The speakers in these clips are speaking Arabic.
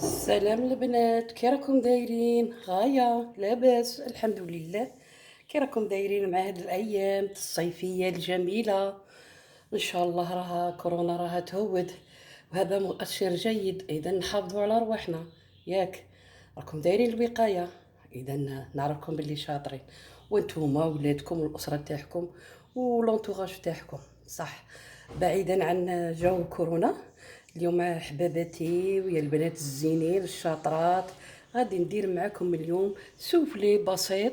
السلام البنات، كي راكم دايرين؟ غاية لاباس الحمد لله. كي راكم دايرين مع هاد الايام الصيفيه الجميله؟ ان شاء الله راها كورونا راها تهود، وهذا مؤشر جيد. اذا نحافظوا على رواحنا، ياك؟ راكم دايرين الوقايه، اذا نعرفكم باللي شاطرين، وانتوما ولادكم والاسره تاعكم ولونتوراج تاعكم، صح؟ بعيدا عن جو كورونا. اليوم حباباتي ويا البنات الزينين الشاطرات، غادي ندير معاكم اليوم سوفلي بسيط.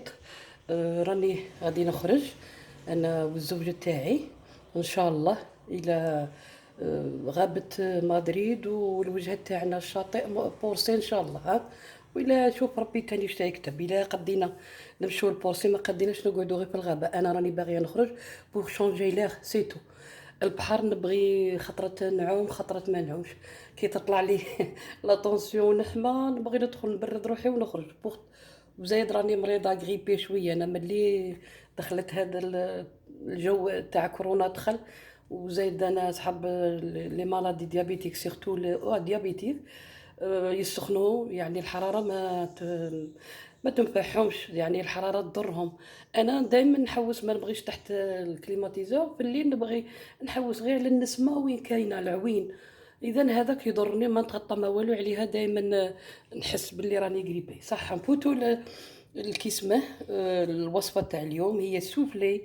راني غادي نخرج انا والزوج تاعي ان شاء الله الى غابة مدريد، والوجهة تاعنا الشاطئ بورسي ان شاء الله، ها. وإلا شوف ربي تاني واش يكتب، إلا قدينا نمشيو لبورسي ما قديناش نقعدو غير في الغابة. انا راني باغيه نخرج بوغ شونجي ليغ سيتو. البحر نبغي خطرة نعوم خطرة ما نعومش، كي تطلع لي لا طونسيون نحمى نبغي ندخل نبرد روحي ونخرج بوغ. وزايد راني مريضة غريبي شوية، انا ملي دخلت هذا الجو تاع كورونا دخل، وزايد انا صحاب لي مالادي ديابيتيك سيرتو ديابيتيك. يسخنوا، يعني الحرارة ما تنفعهمش، يعني الحرارة تضرهم. انا دائما نحوس، ما نبغيش تحت الكليماتيزور في الليل، نبغي نحوس غير للنسمة وين كاينه العوين. اذا هذاك يضرني، ما نتغطى ما والو عليها، دائما نحس باللي راني غريبي، صح. نفوتوا الكيسمه. الوصفه تاع اليوم هي سوفلي،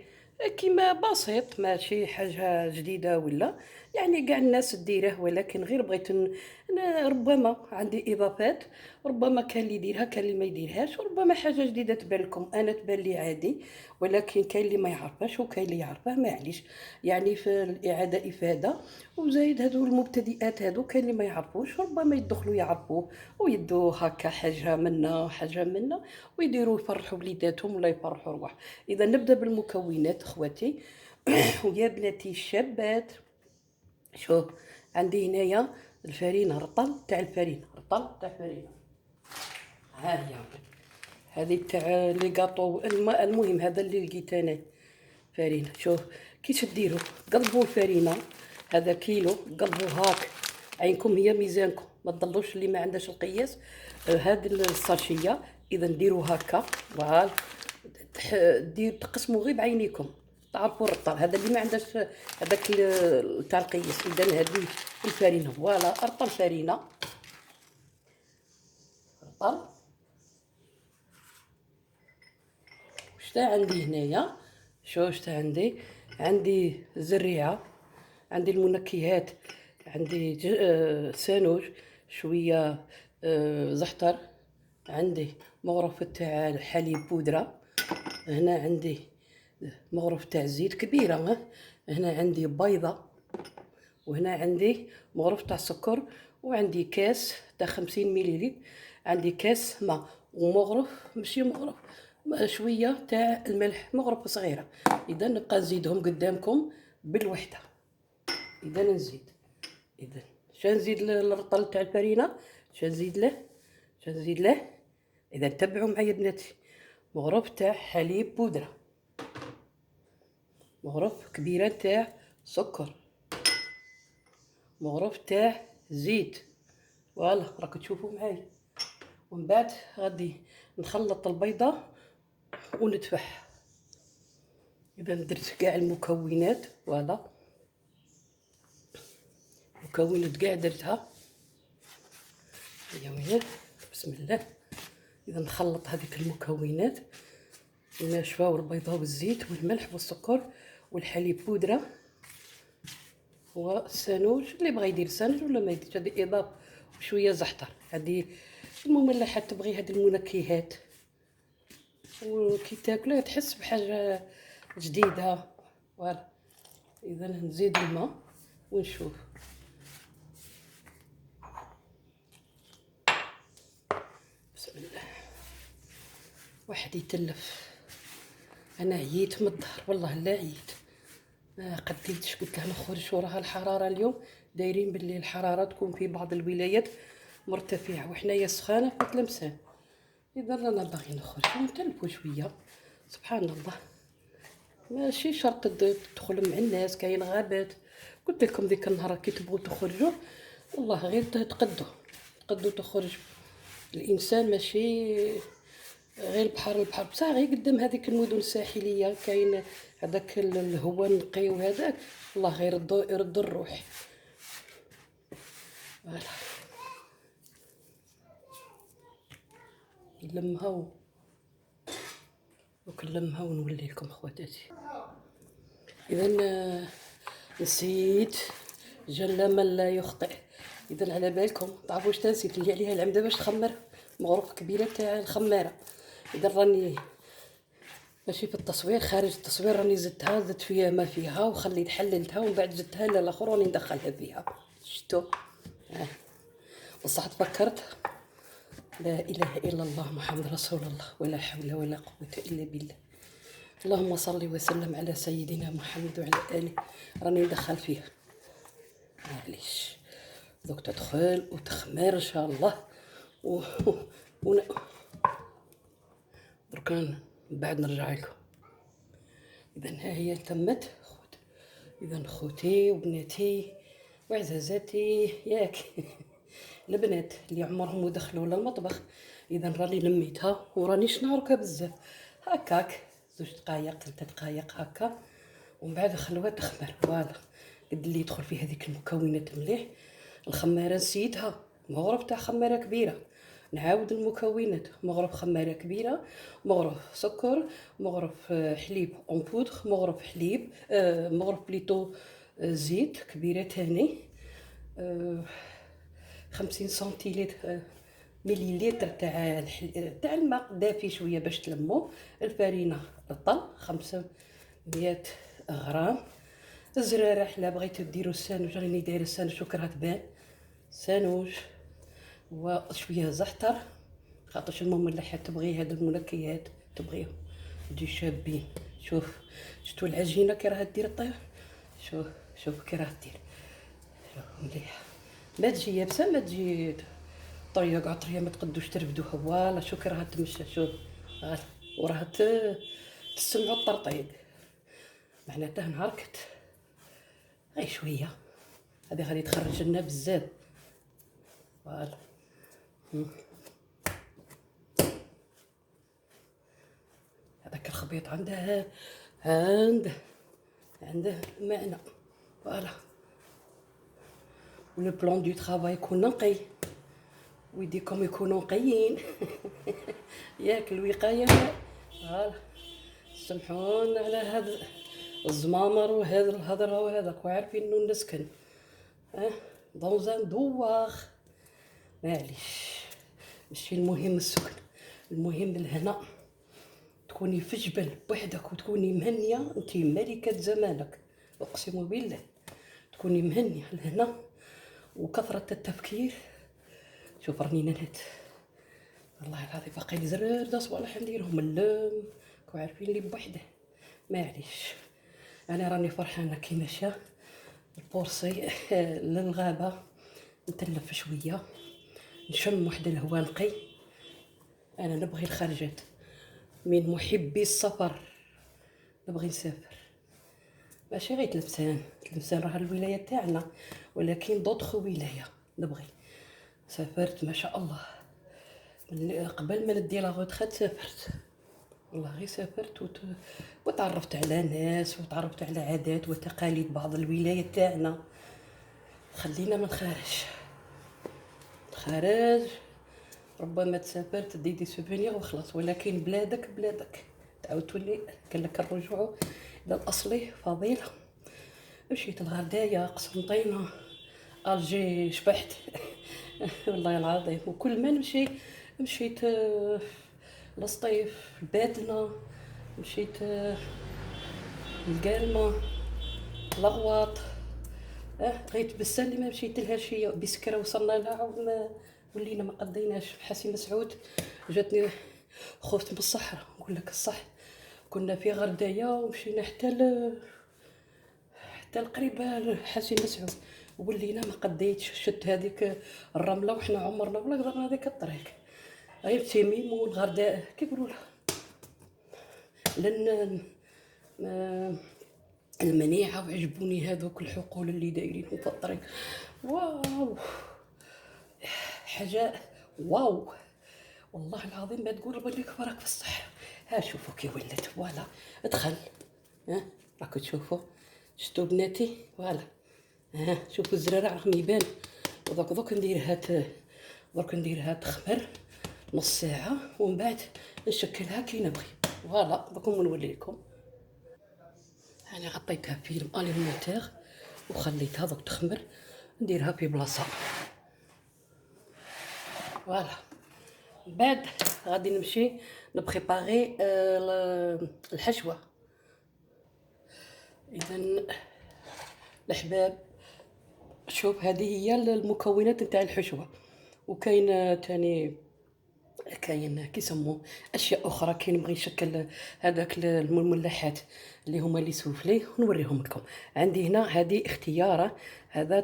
كيما بسيط، ماشي حاجه جديده ولا، يعني قاع الناس ديره، ولكن غير بغيت أنا ربما عندي اضافات، ربما كان اللي يديرها كان اللي ما يديرهاش، وربما حاجه جديده تبان لكم، انا تبان لي عادي، ولكن كاين اللي ما يعرفهاش وكاين اللي يعرفه، معليش. يعني في الاعاده افاده. وزايد هادو المبتدئات هادو كاين اللي ما يعرفوش، ربما يدخلوا يعرفوه ويدوا هكا حاجه منا حاجه منا، ويديروا يفرحوا بليداتهم ولا يفرحوا رواح. اذا نبدا بالمكونات اخواتي ويا بناتي الشابات. شوف، عندي هنايا الفرينه، رطل تاع الفرينه، رطل تاع الفرينه، ها هي. هذه تاع لي كاطو، المهم هذا اللي لقيت انا فرينه. شوف كيش ديروا، قلبوا الفرينه، هذا كيلو، قلبوا هاك، عينكم هي ميزانكم، ما تضلوش اللي ما عندهاش القياس. هذه الساشيه، اذا ديروا هكا، فوالا. دير تقسموا غير بعينيكم، تعرفوا الرطل هذا اللي ما عندهاش هذاك تاع القياس. اذا هذه الفرينه، فوالا، رطل فرينه، رطل. شتا عندي هنايا؟ شو شتا عندي؟ عندي زريعة، عندي المنكهات، عندي سانوج، شوية زحتر، عندي مغرفة تاع الحليب بودرة، هنا عندي مغرفة تاع زيت كبيرة، هنا عندي بيضة، وهنا عندي مغرفة تاع سكر، وعندي كاس تاع 50 مليلتر، عندي كاس ماء، ومغرف ماشي مغرف، شوية تاع الملح، مغرفة صغيرة. إذا نبقى نزيدهم قدامكم بالوحدة. إذا نزيد، إذا شنزيد للرطل تاع الفرينة، شنزيد له، شنزيد له. إذا تبعوا معايا بناتي، مغرف تاع حليب بودرة، مغرف كبيرة تاع سكر، مغرف تاع زيت، فوالا راكم تشوفوا معايا. ومن بعد غادي نخلط البيضة ونتفح. اذا درت كاع المكونات، فوالا، مكونات كاع درتها، هيا وين، بسم الله. اذا نخلط هذيك المكونات الناشفه والبيضه والزيت والملح والسكر والحليب بودره والسانوج، اللي بغى يدير سانوج ولا ما يديرش، هذه اضافه، وشويه زعتر، هذه المملحات، تبغي هذه المنكهات، وكي تاكلها تحس بحاجه جديده، فوالا. اذا نزيد الماء ونشوف. بسم الله. واحد يتلف، انا عييت من الظهر، والله لا عييت، ما قديتش، قلت له نخرج وراها الحراره اليوم، دايرين باللي الحراره تكون في بعض الولايات مرتفعه، وحنايا سخانه في تلمسان. اذا رانا باغي نخرج ونتلفوا شويه، سبحان الله، ماشي شرط تدخل مع الناس، كاين غابات. قلت لكم ذيك النهار كي تبغوا تخرجوا، والله غير تقدوا تقدو تخرج الانسان ماشي غير البحر بصح غير قدام هذيك المدن الساحليه كاين هذاك الهواء النقي وهذاك الله غير يرد الروح. فوالا نلمها وكنلمها ونولي لكم خواتاتي. اذا نسيت جل من لا يخطئ. اذا على بالكم تعرفوا واش نسيت اللي عليها العمده باش تخمر مغروف كبيره تاع الخماره. اذا راني ماشي في التصوير، خارج التصوير راني زدت فيها ما فيها وخليت حللتها ومن بعد زدتها للاخر راني ندخلها فيها. شفتوا بصح تفكرت لا اله الا الله محمد رسول الله ولا حول ولا قوه الا بالله. اللهم صل وسلم على سيدنا محمد وعلى اله. راني ندخل فيها معليش دوك تدخل وتخمر ان شاء الله دركا من بعد نرجع لكم. اذا ها هي تمت اذا خوتي وبناتي وعزازاتي ياك البنات اللي عمرهم ودخلوا للمطبخ. اذا راني لميتها ورانيش نعركها بزاف هكاك 2 دقائق 3 دقائق هكا ومن بعد خلوها تخمر. فوالا قد اللي يدخل في هذيك المكونات مليح. الخماره نسيتها مغرف تاع خماره كبيره. نعاود المكونات مغرف خماره كبيره، مغرف سكر، مغرف حليب اون بودر، مغرف حليب مغرف بليتو زيت كبيره تاني 50 سنتيلتر مليلتر تاع الماء دافي شويه باش تلمو. الفرينه الطل 500 غرام. الزراره حلا بغيتو ديروا السانوج راني دايره السانوج وكرها تبان سانوج وشويه زعتر خاطرش المملحات تبغي هاد المنكهات تبغيهم تجي شابين. شوف شفتوا العجينه كي راها دير الطيب. شوف كي راها دير مليح ما تجي يابسه ما تجي طريه كاع طريه ما تقدوش ترفدوها. فوالا شوف كي راها تمشى شوف وراها تسمعوا الطرطيب معناتها نهاركت غير شويه هذه غادي تخرج لنا بزاف. فوالا هذاك الخبيط عنده معنى. فوالا ولو بلان دو طرافاي يكون نقي ويديكم يكونوا نقيين ياك الوقايه. فوالا سمحونا على هذا الزمامر وهذا الهضره وهذاك وعارفين انه نسكن دوزان دواخ معليش ماشي المهم السكن. المهم الهنا تكوني في جبل بوحدك وتكوني مهنيه انت ملكه زمانك اقسم بالله. تكوني مهنيه الهنا وكثره التفكير. شوف راني ننهد والله العظيم باقي لي زرار دا صوالح نديرهم اللم كو عارفين لي بوحده معليش. انا راني فرحانه كي مشى البورصي للغابه نتلف شويه نشم واحد الهواء نقي. انا نبغي الخرجات من محبي السفر نبغي نسافر ماشي غير تلمسان راه الولايه تاعنا ولكن دوطخ ولايه نبغي. سافرت ما شاء الله قبل ما ندي لا روتريت سافرت والله غير سافرت وتعرفت على ناس وتعرفت على عادات وتقاليد بعض الولايات تاعنا. خلينا من خارج ربما تسافر تدي دي سوفونير وخلاص ولكن بلادك تعاود تولي قال لك الرجوع الى الاصلي فضيله. مشيت الغردايه قسنطينه الجي شبحت والله العظيم. وكل ما نمشي مشيت لسطيف الباتنه مشيت القالمه لغواط غيت بس اللي ما مشيت لها شي بسكره وصلنا لها وما ولينا ما قضيناش. حسين مسعود جاتني خفت من الصحراء نقول لك الصح. كنا في غردايه ومشينا حتى قريبه حسين مسعود ولينا ما قضيتش. شت هذيك الرمله وحنا عمرنا ولا قدرنا هذيك الطريق غير تيميم والغرداء كيقولوا لها لان المنيعه وعجبوني هذوك الحقول اللي دايرينهم في الطريق. واو حاجه واو. والله العظيم ما تقول ربي لك بارك في الصحه. ها شوفوا كي ولات فوالا. ادخل. ها راكو تشوفوا. شفتوا بناتي فوالا. ها شوفوا الزرارة راهم يبان. ودوك نديرها تخمر نص ساعة ومن بعد نشكلها كي نبغي. فوالا دوكم نولي لكم. انا غطيتها في الاليمونتير وخليتها دوك تخمر. نديرها في بلاصة. فوالا بعد غادي نمشي نبريباري الحشوة. اذا الحباب شوف هذه هي المكونات نتاع الحشوة. وكاين تاني كاين كيسموه اشياء اخرى كي نبغي نشكل هذاك المملحات اللي هما لي سوفلي ونوريهم لكم. عندي هنا هذه اختياره. هذا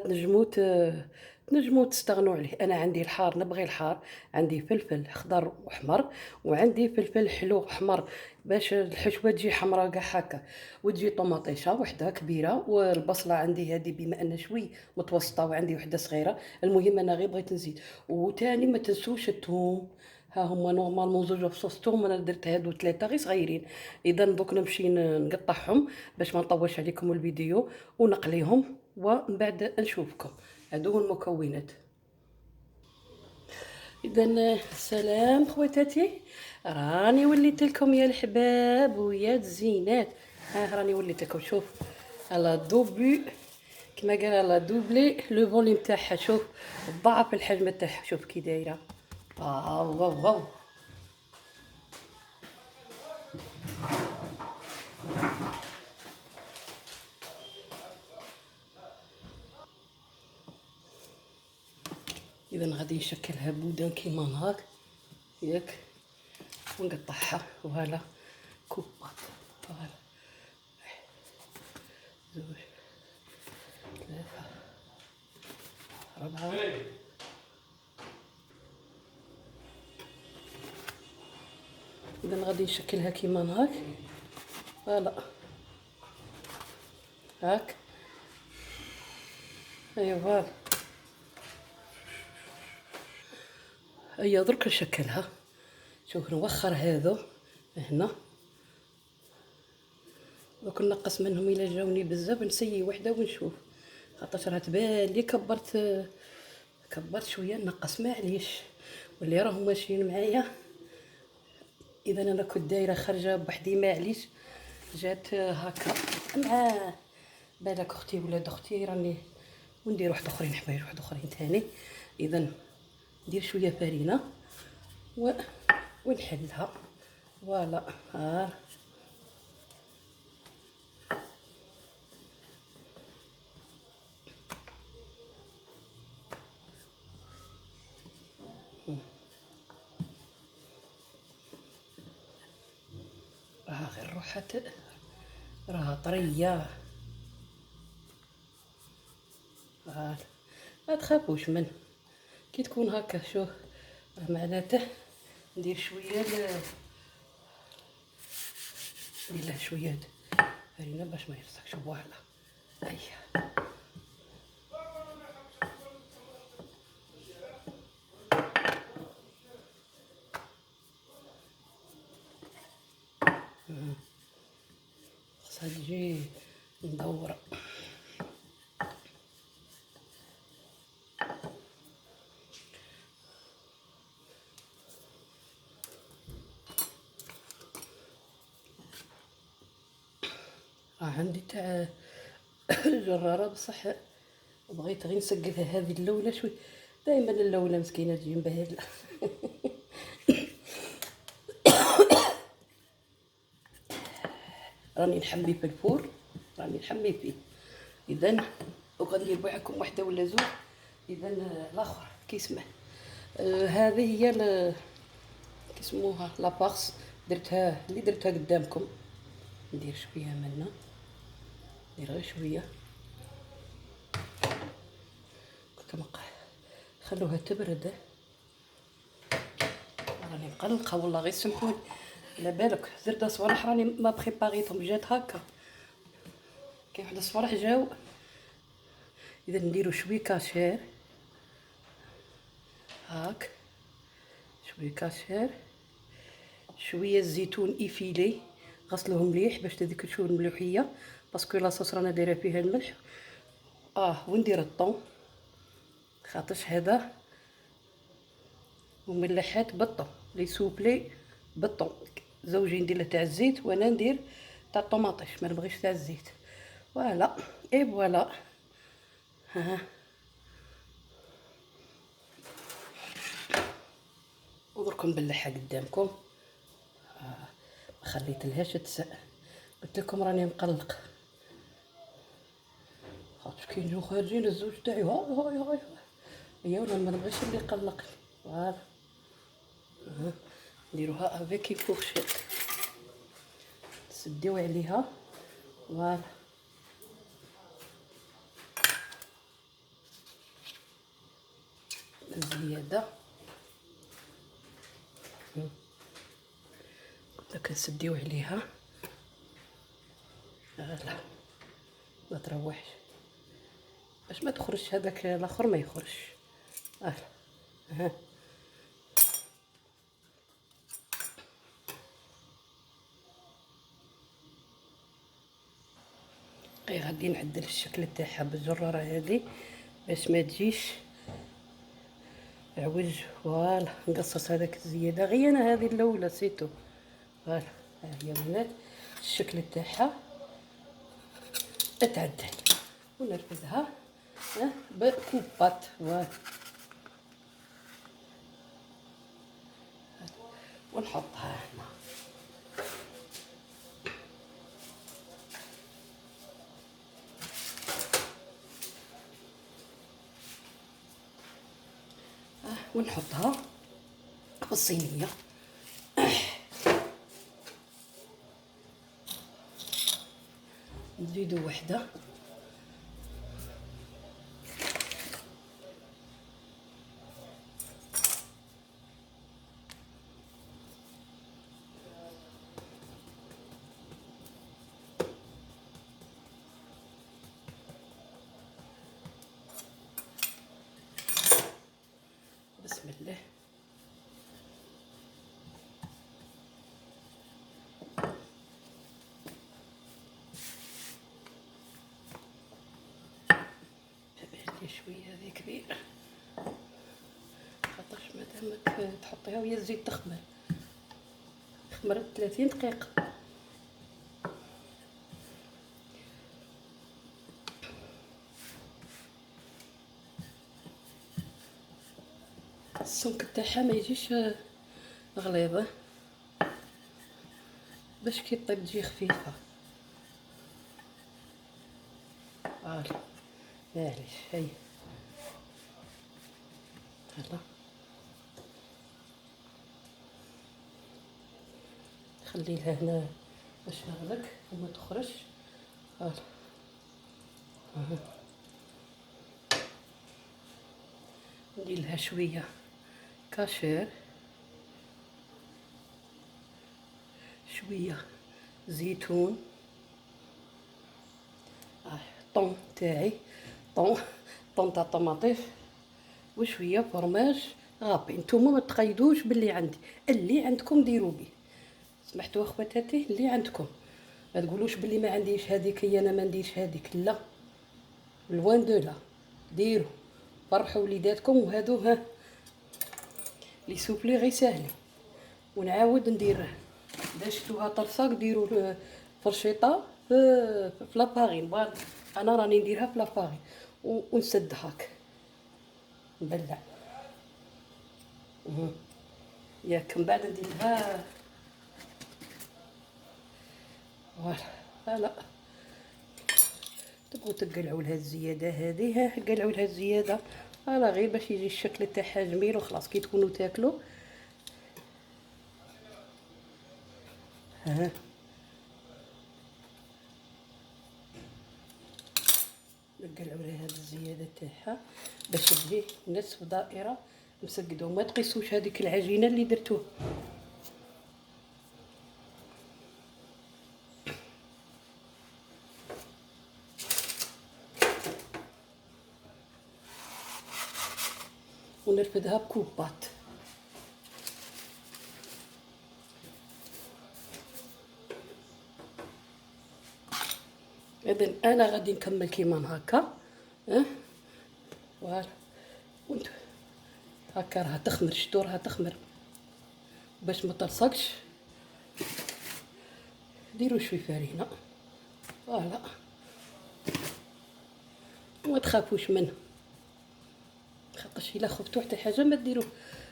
تنجموا تستغنوا عليه. انا عندي الحار نبغي الحار. عندي فلفل خضر واحمر وعندي فلفل حلو احمر باش الحشوه تجي حمراء كاع هكا. وتجي طوماطيشه وحده كبيره والبصله عندي هذه بما ان شوي متوسطه وعندي وحده صغيره. المهم انا غير بغيت نزيد. وتاني ما تنسوش الثوم. ها هما نورمالمون زوج فصوص توم. انا درت هادو ثلاثه غير صغيرين. اذا دوك نمشي نقطعهم باش ما نطولش عليكم الفيديو ونقليهم ومن بعد نشوفكم. هادو هو المكونات. اذا سلام خواتاتي. راني وليت لكم يا الحباب ويا الزينات. ها راني وليت لكم. شوف على دوبي كما قال على دوبلي لو فوليوم تاعها. شوف ضعف الحجم تاعها. شوف كي دايره. واو واو واو. اذا غادي نشكلها بودان كيما هاك ياك ونقطعها. فوالا كوبات. فوالا زوج ثلاثة أربعة. إذا غادي نشكلها كيما هاك. فوالا هاك. أيوا فوالا. أيا درك نشكلها. شوف نوخر هذو هنا. دوك نقص منهم إلا جاوني بزاف نسيي وحدة ونشوف. خاطرش راه تبان لي كبرت شويه نقص معليش. واللي راهم ماشيين معايا. اذا انا كنت دايره خارجه بوحدي معليش. جات هكا مع بالك اختي ولاد اختي راني وندير واحد اخرين حوايج واحد اخرين تاني. اذا ندير شويه فرينه ونحلها. فوالا ها غير روحات راها طريه. ما تخافوش من كي تكون هكا. شوف معناته ندير شويه ندير له شويه فرينه باش ما يلصقش. فوالا هيا خصها تجي مدوره. عندي تاع جرارة بصح بغيت غير نسقفها هذه اللولة شوي. دائما اللولة مسكينة تجي مبهدلة. راني نحمي في الفور. راني نحمي فيه. اذا وغادي نبيعكم واحدة ولا زوج. اذا الاخر كيسمح. هذه هي كيسموها لاباغس. درتها قدامكم. ندير شوية منها. ندير غير شوية كما خلوها تبرد. راني مقلقه والله غير سمحوني. على بالك زرده صوالح راني ما بريباريتهم جات هكا. كاين واحد الصوالح جاو. اذا نديرو شويه كاشير هاك شويه كاشير، شويه الزيتون ايفيلي غسلوه مليح باش تذيك شو الملوحيه، باسكو لاصوص رانا دايره فيها الملح. وندير الطون خاطرش هذا مملحات بالطون لي سوبلي بالطون. زوجي ندير له تاع الزيت وانا ندير تاع الطوماطيش، ما نبغيش تاع الزيت. فوالا اي فوالا. ها ودرك نبلعها قدامكم. ما خليتلهاش تسق، قلت لكم راني مقلق خاطر كي نجيو خارجين الزوج تاعي هاي هاي هاي هي، وانا ما نبغيش اللي يقلقني. فوالا نديروها افيك فورشيت، تسديو عليها. فوالا الزياده قلت نسديو عليها. فوالا ما تروحش باش ما تخرجش هذاك الاخر ما يخرجش. ها غادي نعدل الشكل تاعها بالجراره هذه باش ما تجيش عوج. فوالا نقصص هذاك الزياده غير انا هذه الاولى سيتو. فوالا ها هي بنات الشكل تاعها اتعدل، ونرفدها بكوبات. فوالا ونحطها هنا. ونحطها في الصينيه. نزيدو وحده. بسم الله. هذه شويه هذه كبيره خاطرش مادامك تحطيها وهي الزيت تخمر 30 دقيقه. السمك تاعها ما يجيش غليظه باش كي طيب تجي خفيفه. فوالا معليش هاي هلا خليها هنا باش نغلق وما تخرج. فوالا ندير لها شويه كاشير، شويه زيتون، طون تاعي طون تاع طوماطيش، وشويه فرماج غابي. نتوما ما تقيدوش باللي عندي، اللي عندكم ديروا به. سمحتوا اخواتاتي اللي عندكم، ما تقولوش باللي ما عنديش هذيك هي انا ما نديرش هذيك، لا لوان دو لا، ديروا فرحوا وليداتكم. وهادو لي سوبلي غير ساهلين. ونعاود ندير اذا شفتوها طرصاك ديروا فرشيطه في لاباغين. فوالا انا راني نديرها في لاباغين ونسد هاك نبلع. ياك من بعد ندير لها. فوالا تبغوا تقلعوا لها الزياده هذه قلعوا لها الزياده. فوالا غير باش يجي الشكل تاعها جميل وخلاص كي تكونوا تاكلوا. نقلعوا لها هذه الزياده تاعها باش تجي نصف دائره مسقده، وما تقيسوش هذيك العجينه اللي درتوها. ونرفدها بكوبات. اذا انا غادي نكمل كيما هكا. فوالا. وانتو هكا راها تخمر، شتو راها تخمر باش ما تلصقش. ديروا شوي فرينه. فوالا. وما تخافوش منه، خاطرش الا خفتوا حتى حاجه ما ديروا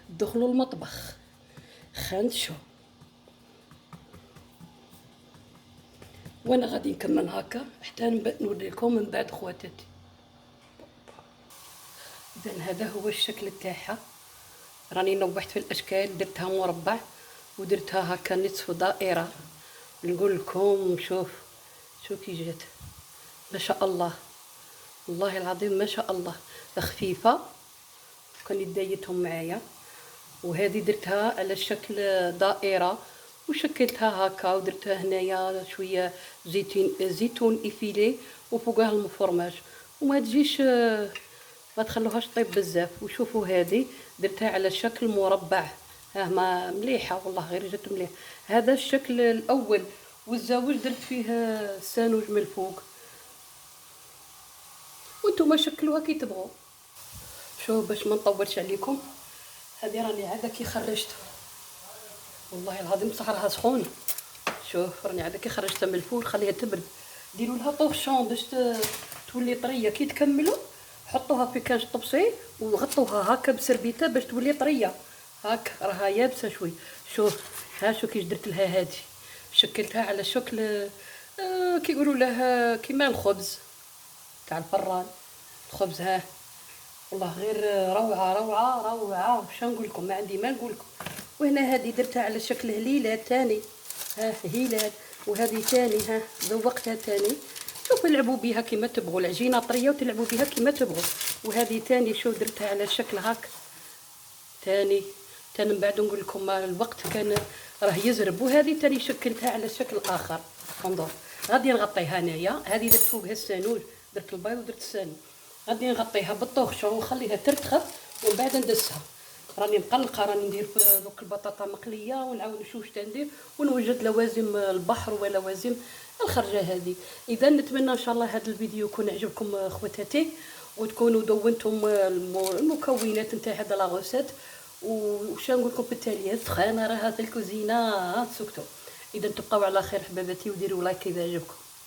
دخلوا المطبخ خنشوا. وانا غادي نكمل هكا حتى نوريكم من بعد خواتاتي. اذا هذا هو الشكل تاعها. راني نوحت في الاشكال، درتها مربع ودرتها هكا نصف دائره. نقول لكم شوف كي جات، ما شاء الله، والله العظيم ما شاء الله. خفيفه كان يدايتهم معايا. وهذه درتها على شكل دائره وشكلتها هكا ودرتها هنايا شويه زيتون افيلي وفوقها المفرماج، وما تجيش ما تخلوهاش طيب بزاف. وشوفوا هذه درتها على شكل مربع. ها ما مليحه والله، غير جات مليح. هذا الشكل الاول، والزاوج درت فيه سانوج من الفوق. وانتم شكلوها كي تبغوا. شوف باش ما نطولش عليكم، هذه راني عاده كي خرجت، والله العظيم بصح راها سخونه. شوف راني عاده كي خرجتها من الفور خليها تبرد. ديروا لها طوشون باش تولي طريه. كي تكملوا حطوها في كاش طبسي وغطوها هكا بسربيته باش تولي طريه. هاك راها يابسه شوي. شوف ها كيش درت لها هذه، شكلتها على شكل كي يقولوا له كيما الخبز تاع الفران. الخبز ها والله غير روعه روعه روعه. واش نقول لكم، ما عندي ما نقول لكم. وهنا هذه درتها على شكل هليله تاني. ها هلال. وهذه تاني ها ذوقتها تاني. شوفوا لعبوا بها كيما تبغوا، العجينه طريه وتلعبوا بها كيما تبغوا. وهذه تاني شوف درتها على شكل هاك تاني من بعد نقول لكم الوقت كان راه يزرب. وهذه تاني شكلتها على شكل اخر. انظر غادي نغطيها انايا. هذه درت فوقها السانوج، درت البيض ودرت السانوج. غادي نغطيها بالطوخشون ونخليها ترتخف ومن بعد ندسها. راني مقلقه، راني ندير في دوك البطاطا مقليه ونعاود نشوف واش تندير ونوجد لوازم البحر ولوازم الخرجه هذه. اذا نتمنى ان شاء الله هذا الفيديو يكون عجبكم خواتاتي، وتكونوا دونتم المكونات نتاع هذا لاغوسيت. وش نقول لكم بالتالي سخانه راها في الكوزينه سكتوا. اذا تبقاو على خير حباباتي وديروا لايك اذا عجبكم.